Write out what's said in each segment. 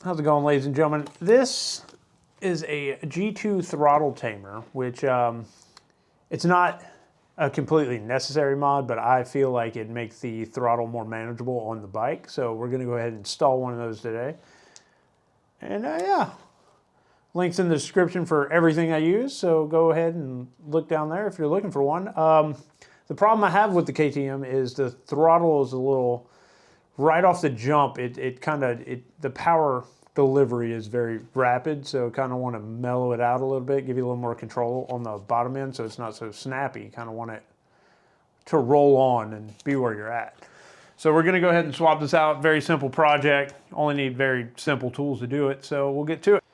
How's it going, ladies and gentlemen? This is a G2 throttle tamer, which it's not a completely necessary mod, but I feel like it makes the throttle more manageable on the bike. So we're going to go ahead and install one of those today. And yeah, links in the description for everything I use. So go ahead and look down there if you're looking for one. The problem I have with the KTM is the throttle is a little, right off the jump, the power delivery is very rapid, so kind of want to mellow it out a little bit, give you a little more control on the bottom end so it's not so snappy. Kind of want it to roll on and be where you're at. So we're going to go ahead and swap this out. Very simple project. Only need very simple tools to do it, so we'll get to it.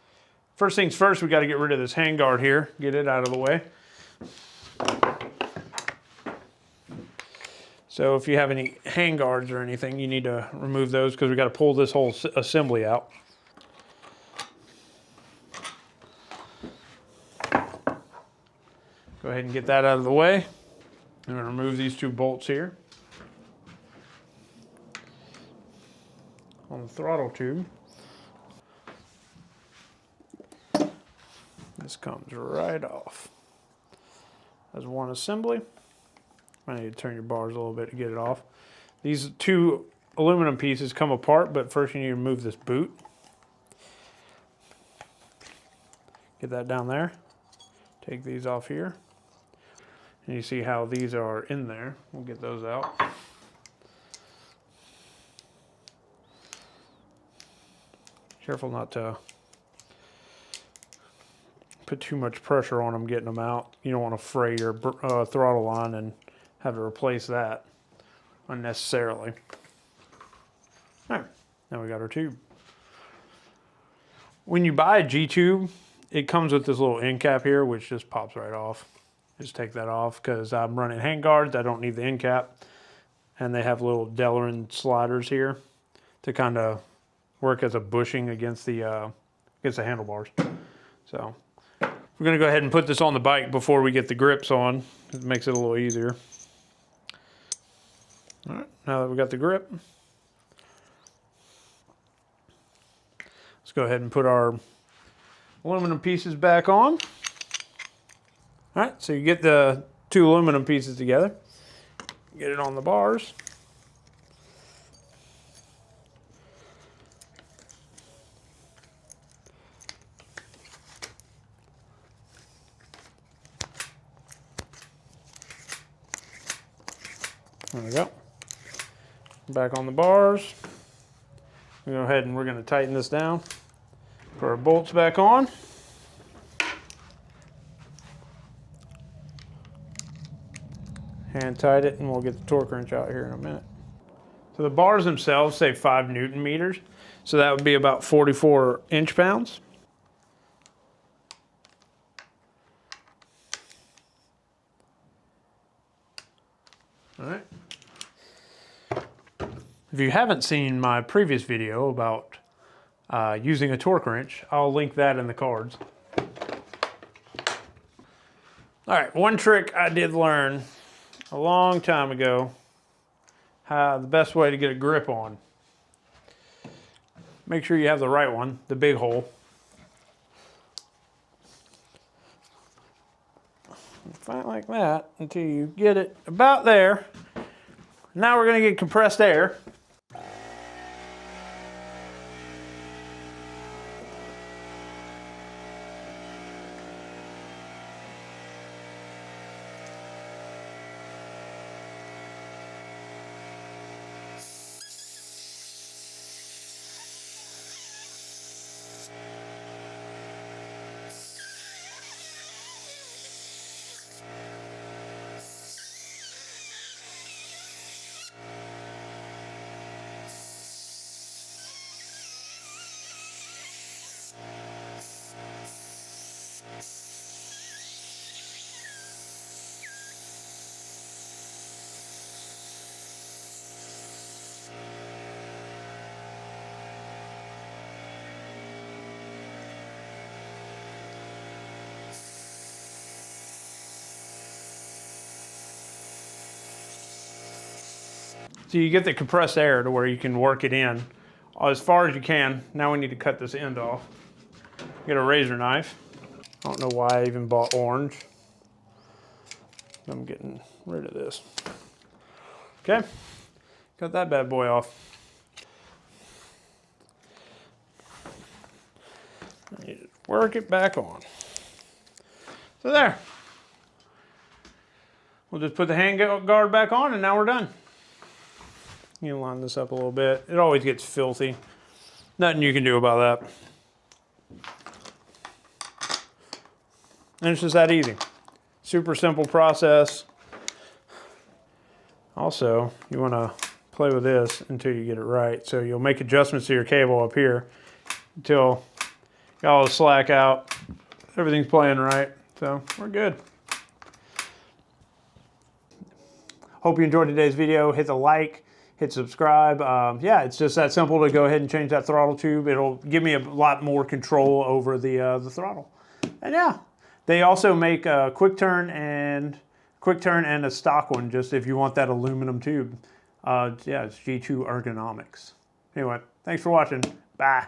First things first, we got to get rid of this handguard here, get it out of the way. So if you have any handguards or anything, you need to remove those because we got to pull this whole assembly out. Go ahead and get that out of the way. I'm going to remove these two bolts here on the throttle tube. This comes right off. That's one assembly. I need to turn your bars a little bit to get it off. These two aluminum pieces come apart, but first you need to remove this boot. Get that down there. Take these off here. And you see how these are in there. We'll get those out. Careful not to put too much pressure on them getting them out. You don't want to fray your throttle line and have to replace that unnecessarily. All right, now we got our tube. When you buy a G tube, it comes with this little end cap here, which just pops right off. Just take that off because I'm running handguards. I don't need the end cap. And they have little Delrin sliders here to kind of work as a bushing against the handlebars. So we're going to go ahead and put this on the bike before we get the grips on. It makes it a little easier. All right, now that we got the grip, let's go ahead and put our aluminum pieces back on. All right, so you get the two aluminum pieces together, get it on the bars. There we go. Back on the bars. We'll go ahead and we're going to tighten this down. Put our bolts back on. Hand tight it and we'll get the torque wrench out here in a minute. So the bars themselves say 5 Newton meters. So that would be about 44 inch-pounds. All right. If you haven't seen my previous video about using a torque wrench, I'll link that in the cards. All right, one trick I did learn a long time ago, the best way to get a grip on. Make sure you have the right one, the big hole. Fight like that until you get it about there. Now we're going to get compressed air. So you get the compressed air to where you can work it in as far as you can. Now we need to cut this end off. Get a razor knife. I don't know why I even bought orange. I'm getting rid of this. Okay, cut that bad boy off. I need to work it back on. So there. We'll just put the hand guard back on and now we're done. You can line this up a little bit. It always gets filthy. Nothing you can do about that. And it's just that easy. Super simple process. Also, you want to play with this until you get it right. So you'll make adjustments to your cable up here until you got all the slack out. Everything's playing right. So we're good. Hope you enjoyed today's video. Hit the like, hit subscribe. Yeah, it's just that simple to go ahead and change that throttle tube. It'll give me a lot more control over the throttle. And yeah. They also make a quick turn and a stock one, just if you want that aluminum tube. Yeah, it's G2 ergonomics. Anyway, thanks for watching. Bye.